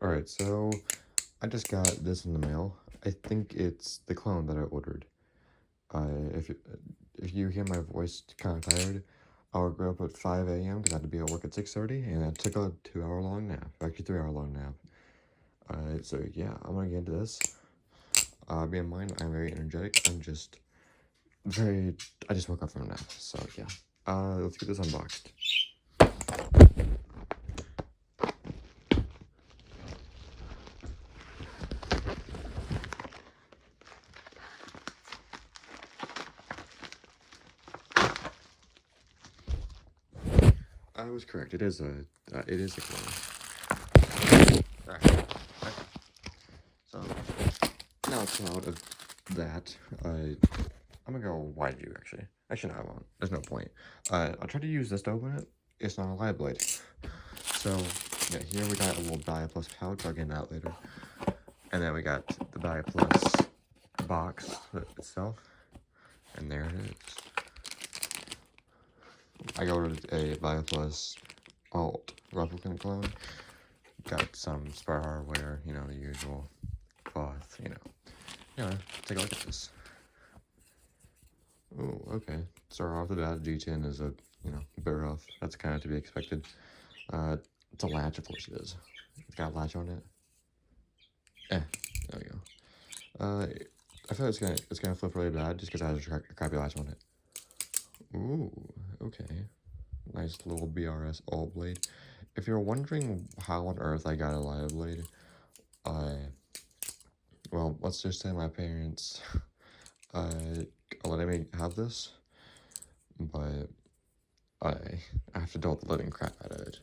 Alright, so I just got this in the mail. I think it's the clone that I ordered. If you hear my voice kind of tired, I woke up at 5 a.m. because I had to be at work at 6:30, and I took a 2-hour long nap. Actually, 3-hour long nap. So yeah, I'm gonna get into this. Bear in mind, I'm very energetic. I just woke up from a nap, so yeah. Let's get this unboxed. I was correct. It is a clone. Alright. So now it's out of that. I'm gonna go wide view actually. Actually, no, I won't. There's no point. I'll try to use this to open it. It's not a live blade. So yeah, here we got a little BRS pouch. I'll get that later. And then we got the BRS box itself. And there it is. I ordered a BRS alt replicant clone. Got some spare hardware, you know, the usual cloth, you know. Anyway, take a look at this. Oh, okay. Start off the bat, G10 is a, you know, bear off. That's kind of to be expected. It's a latch, of course it is. It's got a latch on it. There we go. I feel like it's gonna flip really bad just because it has a crappy latch on it. Ooh, okay. Nice little BRS alt blade. If you're wondering how on earth I got a live blade, well, let's just say my parents letting me have this, but I have to deal with the living crap out of it.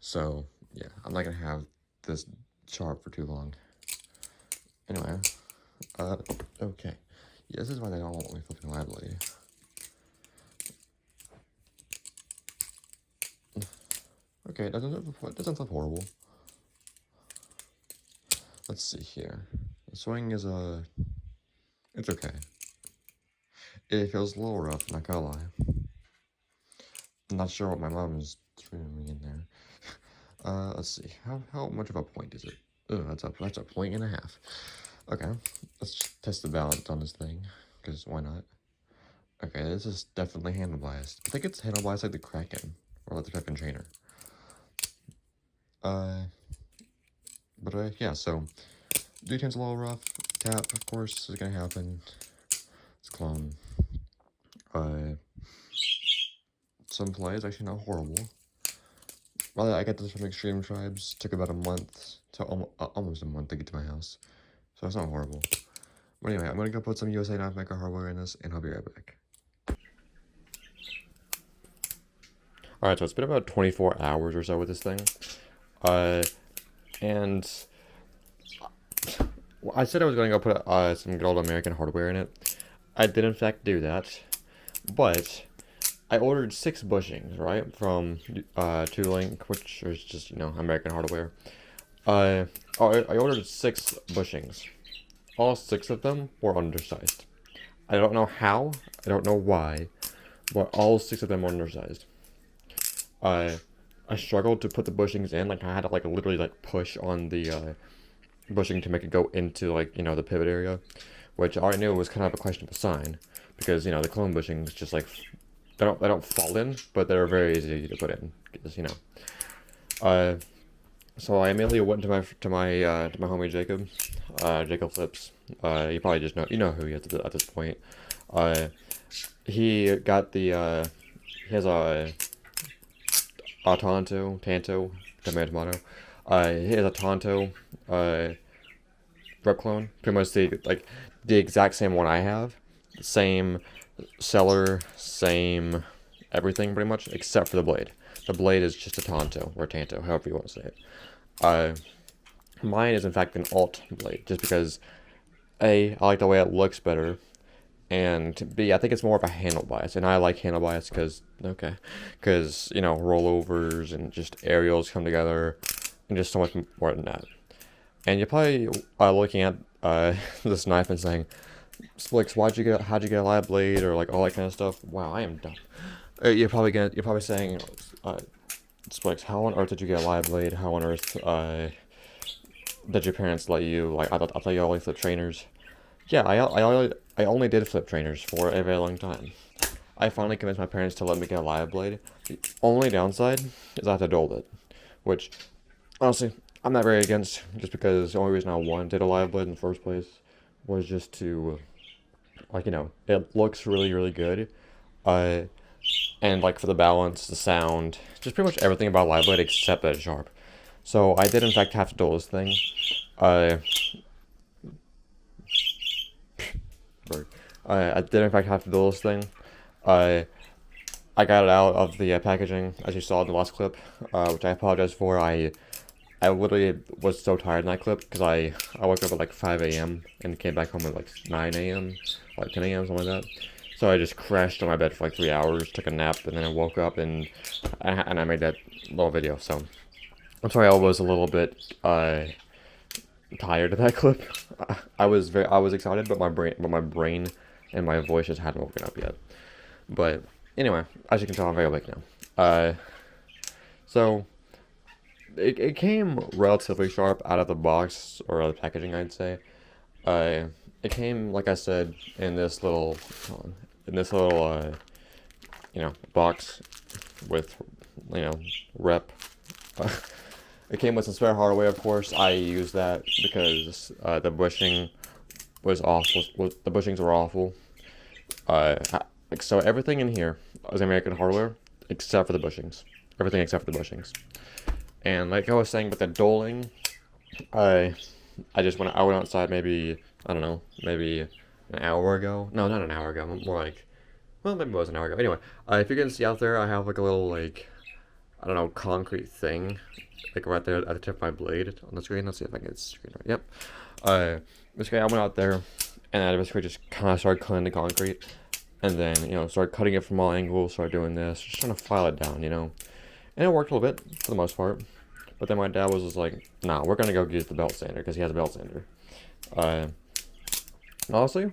So yeah, I'm not gonna have this sharp for too long. Anyway, okay. Yeah, this is why they don't want me flipping live blade. Okay, it doesn't flip horrible. Let's see here. The swing is it's okay. It feels a little rough, not gonna lie. I'm not sure what my mom is treating me in there. Let's see. How much of a point is it? Oh, that's a 1.5. Okay, let's test the balance on this thing, because why not? Okay, this is definitely handle biased. I think it's handle biased like the Kraken, or like the Kraken Trainer. Yeah, so, D10's a little rough. Tap, of course, is gonna happen. It's clone. Some plays, actually not horrible. Well, I got this from Extreme Tribes. Took about a month, to almost a month to get to my house. So it's not horrible. But anyway, I'm gonna go put some USA Knife Maker hardware in this, and I'll be right back. Alright, so it's been about 24 hours or so with this thing. And I said I was going to go put some good old American hardware in it. I did in fact do that, but I ordered 6 bushings, right, from Link, which is just, you know, American hardware. I ordered 6 bushings. All 6 of them were undersized. I don't know how, I don't know why, but all 6 of them were undersized. I struggled to put the bushings in, like I had to like literally like push on the bushing to make it go into, like, you know, the pivot area, which I already knew was kind of a questionable sign, because, you know, the clone bushings just like they don't fall in, but they're very easy to put in, because, you know. So I immediately went to my homie Jacob, Jacob Flips. You probably just know, you know who he is at this point. He got the he has a Tanto, tomato. He has a Tanto Rep Clone, pretty much the exact same one I have, same seller, same everything pretty much, except for the blade. The blade is just a Tanto or Tanto, however you want to say it. Mine is in fact an alt blade, just because A, I like the way it looks better, and B, I think it's more of a handle bias, and I like handle bias because, you know, rollovers and just aerials come together, and just so much more than that. And you're probably looking at this knife and saying, Splix, how'd you get a live blade, or like all that kind of stuff. Wow, I am dumb. You're probably saying, Splix, how on earth did you get a live blade? How on earth did your parents let you, like, I thought you only flip trainers. Yeah, I only did flip trainers for a very long time. I finally convinced my parents to let me get a live blade. The only downside is I have to dull it, which, honestly, I'm not very against, just because the only reason I wanted a live blade in the first place was just to, like, it looks really, really good. Uh, and, like, for the balance, the sound, just pretty much everything about live blade except that it's sharp. So I did, in fact, have to dull this thing. Uh, I did, in fact, have to dull this thing. I got it out of the packaging, as you saw in the last clip, which I apologize for. I literally was so tired in that clip because I woke up at like 5 a.m. and came back home at like 9 a.m., like 10 a.m., something like that. So I just crashed on my bed for like 3 hours, took a nap, and then I woke up and I made that little video. So I'm sorry I was a little bit tired of that clip. I was excited, but my brain and my voice just hadn't woken up yet. But anyway, as you can tell, I'm very awake now. So it came relatively sharp out of the box, or out of the packaging, I'd say. It came, like I said, in this little, box with, rep. It came with some spare hardware, of course. I used that because the bushing was awful. The bushings were awful. So everything in here is American hardware, except for the bushings. Everything except for the bushings. And like I was saying with the doling, I went outside maybe, I don't know, maybe an hour ago. No, not an hour ago. More like, well, maybe it was an hour ago. Anyway, if you can see out there, I have like a little, like, I don't know, concrete thing, like right there at the tip of my blade on the screen. Let's see if I can get the screen right. Yep. Basically, I went out there and I basically just kind of started cutting the concrete, and then started cutting it from all angles. Started doing this, just trying to file it down, and it worked a little bit for the most part. But then my dad was just like, "Nah, we're gonna go get the belt sander because he has a belt sander." Honestly,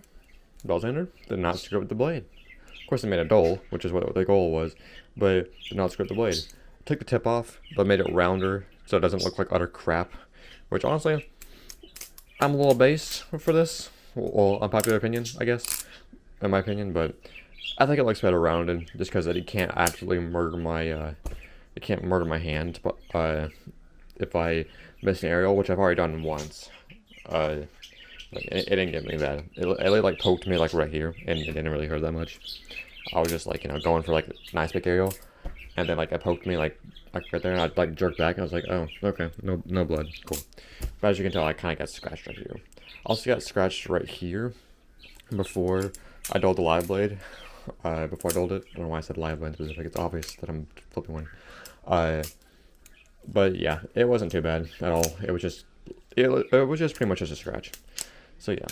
belt sander did not screw up the blade. Of course, it made a dull, which is what the goal was, but did not screw up the blade. Took the tip off, but made it rounder so it doesn't look like utter crap. Which honestly, I'm a little base for this. Well, unpopular opinion, I guess, in my opinion, but I think it looks better rounded, just because it can't actually murder my hand. But if I miss an aerial, which I've already done once, it didn't get me bad. It like poked me like right here, and it didn't really hurt that much. I was just like going for like a nice big aerial, and then like it poked me like right there, and I like jerked back, and I was like, oh, okay, no blood, cool. But as you can tell, I kind of got scratched right here. Also got scratched right here before I dulled the live blade. Before I dulled it, I don't know why I said live blade specific. It's obvious that I'm flipping one. But yeah, it wasn't too bad at all. It was just pretty much just a scratch. So yeah,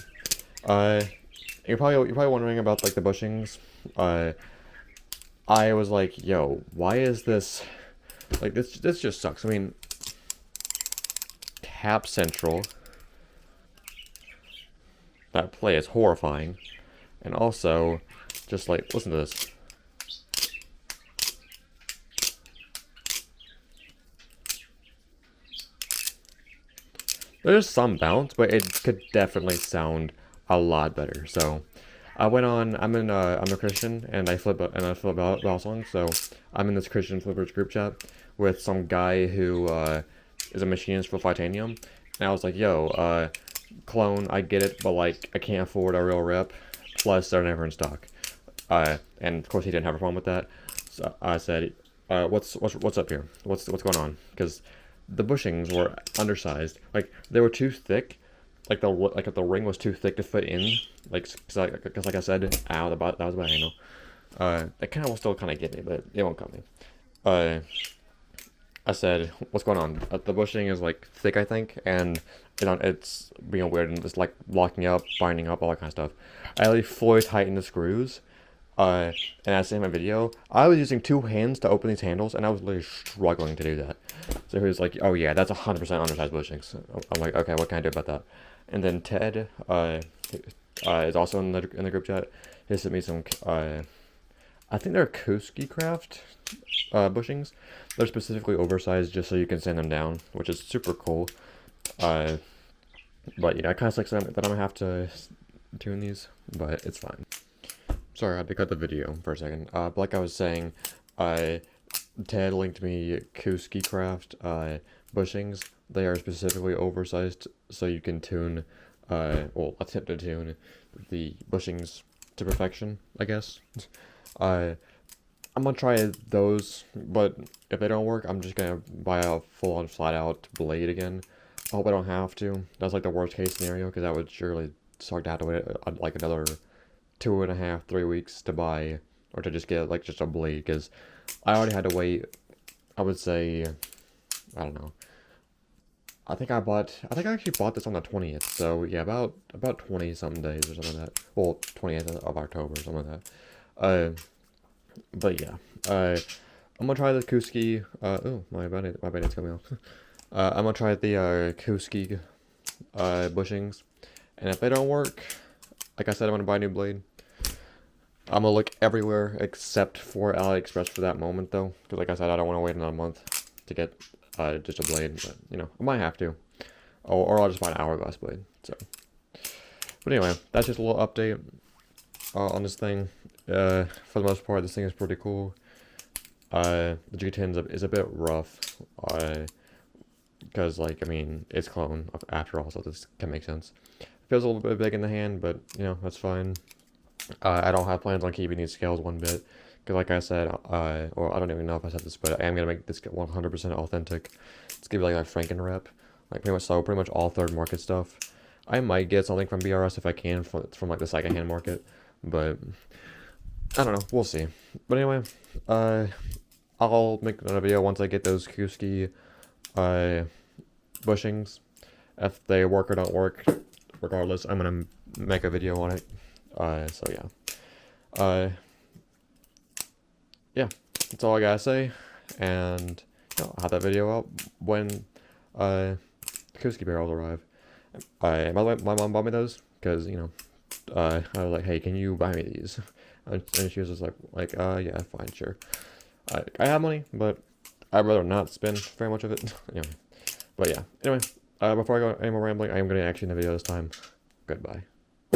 you're probably wondering about like the bushings. I was like, yo, why is this like this just sucks. I mean, Tap Central, that play is horrifying, and also just like listen to this. There's some bounce, but it could definitely sound a lot better. So I went on. I'm a Christian, and I flip bell songs. So I'm in this Christian flippers group chat with some guy who is a machinist for Titanium, and I was like, "Yo, Clone, I get it, but like I can't afford a real rep. Plus, they're never in stock." And of course, he didn't have a problem with that. So I said, "What's up here? What's going on?" Because the bushings were undersized. Like they were too thick. Like the ring was too thick to fit in. Like cause like I said, ow, that was my angle. That kind of will still kind of get me, but it won't cut me. I said, what's going on? The bushing is like thick, I think, and it's being weird and it's like locking up, binding up, all that kind of stuff. I really fully tightened the screws. And as I said in my video, I was using two hands to open these handles, and I was literally struggling to do that. So he was like, "Oh yeah, that's 100% undersized bushings." I'm like, "Okay, what can I do about that?" And then Ted, is also in the group chat. He sent me some, I think they're Kuski Craft bushings. They're specifically oversized just so you can sand them down, which is super cool. But yeah, it kind of sucks that I'm gonna have to tune these, but it's fine. Sorry, I had to cut the video for a second. But like I was saying, Ted linked me Kuski Craft bushings. They are specifically oversized, so you can tune, well, attempt to tune the bushings to perfection, I guess. I'm gonna try those, but if they don't work, I'm just gonna buy a full-on flat-out blade again. I hope I don't have to. That's like the worst-case scenario, because that would surely suck to have to wait like another 2.5, 3 weeks to buy, or to just get like just a blade, because I already had to wait, I would say, I don't know. I think I actually bought this on the 20th, so yeah, about 20 something days or something like that. Well, 20th of October or something like that. But yeah, I'm gonna try the Kuski. Oh, my bandit's coming off. I'm gonna try the Kuski bushings, and if they don't work, like I said, I'm gonna buy a new blade. I'm gonna look everywhere except for AliExpress for that moment, though, because like I said, I don't want to wait another month to get just a blade. But you know, I might have to, or I'll just buy an hourglass blade. So, but anyway, that's just a little update on this thing. For the most part, this thing is pretty cool. The G10 is a bit rough, because like I mean it's clone after all, so this can make sense. Feels a little bit big in the hand, but you know that's fine. I don't have plans on keeping these scales one bit, because like I said, or I don't even know if I said this, but I am gonna make this 100% authentic. It's gonna be like a Franken rep, like pretty much all third market stuff. I might get something from BRS if I can from like the secondhand market, but I don't know. We'll see. But anyway, I'll make another video once I get those Kuski bushings. If they work or don't work, regardless, I'm gonna make a video on it. So yeah, that's all I gotta say, and you know, I'll have that video out when Kuski barrels arrive. By the way, my mom bought me those because you know, I was like, hey, can you buy me these? And she was just like, yeah, fine, sure. I have money, but I'd rather not spend very much of it. Anyway, but yeah. Anyway, before I go any more rambling, I am going to actually end the video this time. Goodbye.